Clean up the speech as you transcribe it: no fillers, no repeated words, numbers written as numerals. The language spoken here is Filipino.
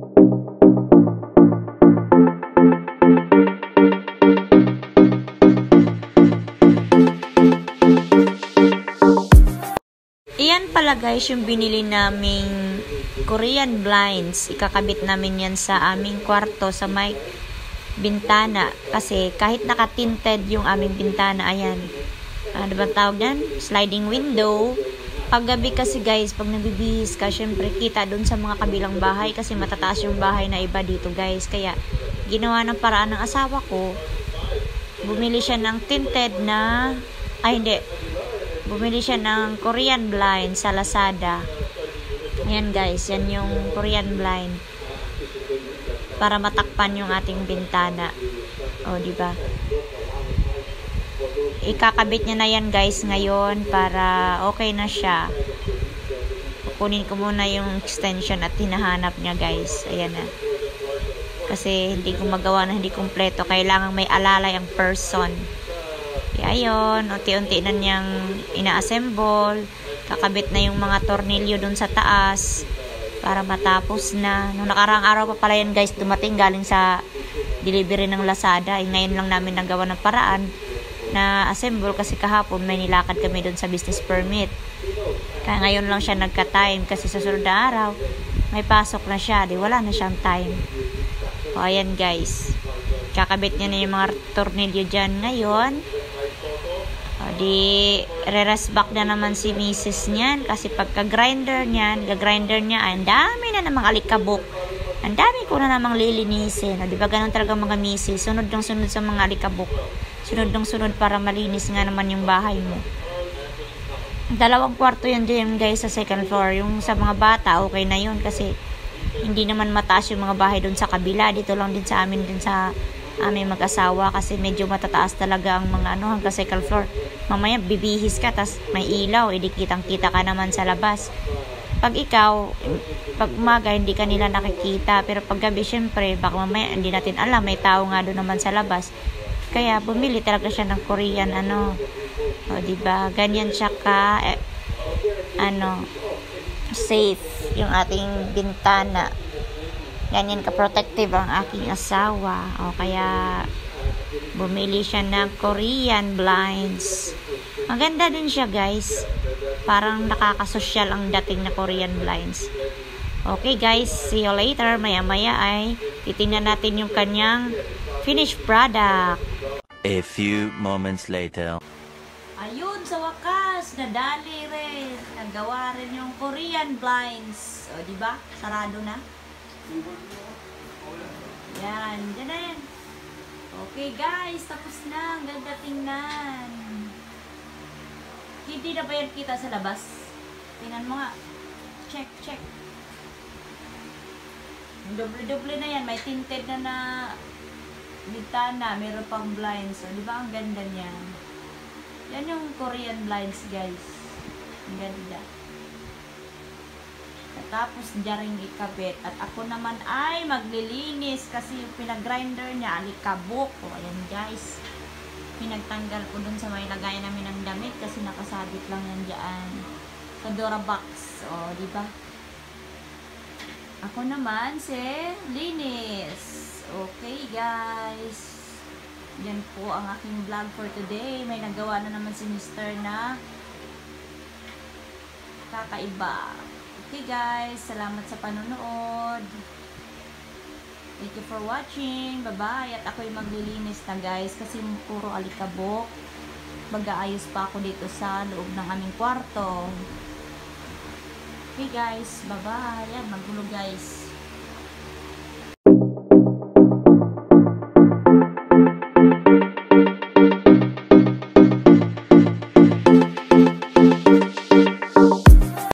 Iyan pala guys yung binili naming Korean blinds. Ikakabit namin yan sa aming kwarto sa may bintana. Kasi kahit naka-tinted yung aming bintana, ayan. Ano ba tawag yan? Sliding window. Paggabi kasi guys, pag nagbibihis ka, syempre kita dun sa mga kabilang bahay kasi matataas yung bahay na iba dito guys. Kaya ginawa ng paraan ng asawa ko. Bumili siya ng tinted na, hindi. Bumili siya ng Korean blind sa Lazada. Ayan guys, yan yung Korean blind. Para matakpan yung ating bintana. O, diba? Ikakabit niya na yan guys ngayon para okay na siya. Kukunin ko muna yung extension at hinahanap niya guys. Ayan na. Kasi hindi ko magawa na hindi kumpleto. Kailangan may alalay ang person. Ayun, unti-unti na niyang ina-assemble. Kakabit na yung mga tornilyo dun sa taas para matapos na. Nung nakaraang araw pa pala yan guys, dumating galing sa delivery ng Lazada. Ngayon lang namin nagawa ng paraan na assemble kasi kahapon may nilakad kami dun sa business permit. Kaya ngayon lang siya nagka-time kasi sa sunod na araw may pasok na siya. Di wala na siyang time. O ayan guys. Kakabit niya na yung mga tornilyo dyan ngayon. Di re-rest back na naman si misis niyan kasi pagka-grinder niyan, gagrinder niya, ang dami na namang alikabok. Ang dami ko na namang lilinisin. Di ba ganun talaga mga misis? Sunod ng sunod sa mga alikabok. Sunod ng sunod para malinis nga naman yung bahay mo. 2 kwarto yan dyan guys sa second floor. Yung sa mga bata, okay na yun kasi hindi naman mataas yung mga bahay dun sa kabila. Dito lang din sa amin, din sa aming mag-asawa kasi medyo matataas talaga ang mga hanggang second floor. Mamaya bibihis ka tas may ilaw, edi kitang-kita ka naman sa labas. Pag ikaw, pag umaga hindi ka nila nakikita, pero pag gabi syempre baka mamaya hindi natin alam, may tao nga doon naman sa labas. Kaya bumili talaga siya ng Korean o diba? Ganyan siya ka safe yung ating bintana. Ganyan ka-protective ang aking asawa. O kaya bumili siya ng Korean blinds. Maganda din siya guys. Parang nakakasosyal ang dating na Korean blinds. Okay guys, see you later. Maya-maya ay titingnan natin yung kanyang finished product. A few moments later. Ayun, sa wakas, nadali rin. Nagawa rin yung Korean blinds. O diba? Sarado na. Yan, dyan na yan. Okay guys, tapos na. Ang ganda tingnan. Hindi na ba yan kita sa labas? Tingnan mo nga. Check, check. Doble-doble na yan. May tinted na bintana. Meron pang blinds. O, di ba? Ang ganda niyan. Yan yung Korean blinds guys. Ang ganda. Tapos diyaring ikabit. At ako naman ay maglilinis kasi yung pinag-grinder niya, alikabok. O, ayan guys. Pinagtanggal ko dun sa may lagayan namin ng damit kasi nakasabit lang yan dyan. Sa Durabox. O, diba? Ako naman si linis. Okay guys. Yan po ang aking vlog for today. May nagawa na naman si Mr. na kakaiba. Okay guys, salamat sa panonood. Thank you for watching. Bye-bye. At ako'y maglilinis na guys kasi puro alikabok. Mag-aayos pa ako dito sa loob ng aming kwarto. Okay guys, bye-bye. Yan, magulo guys.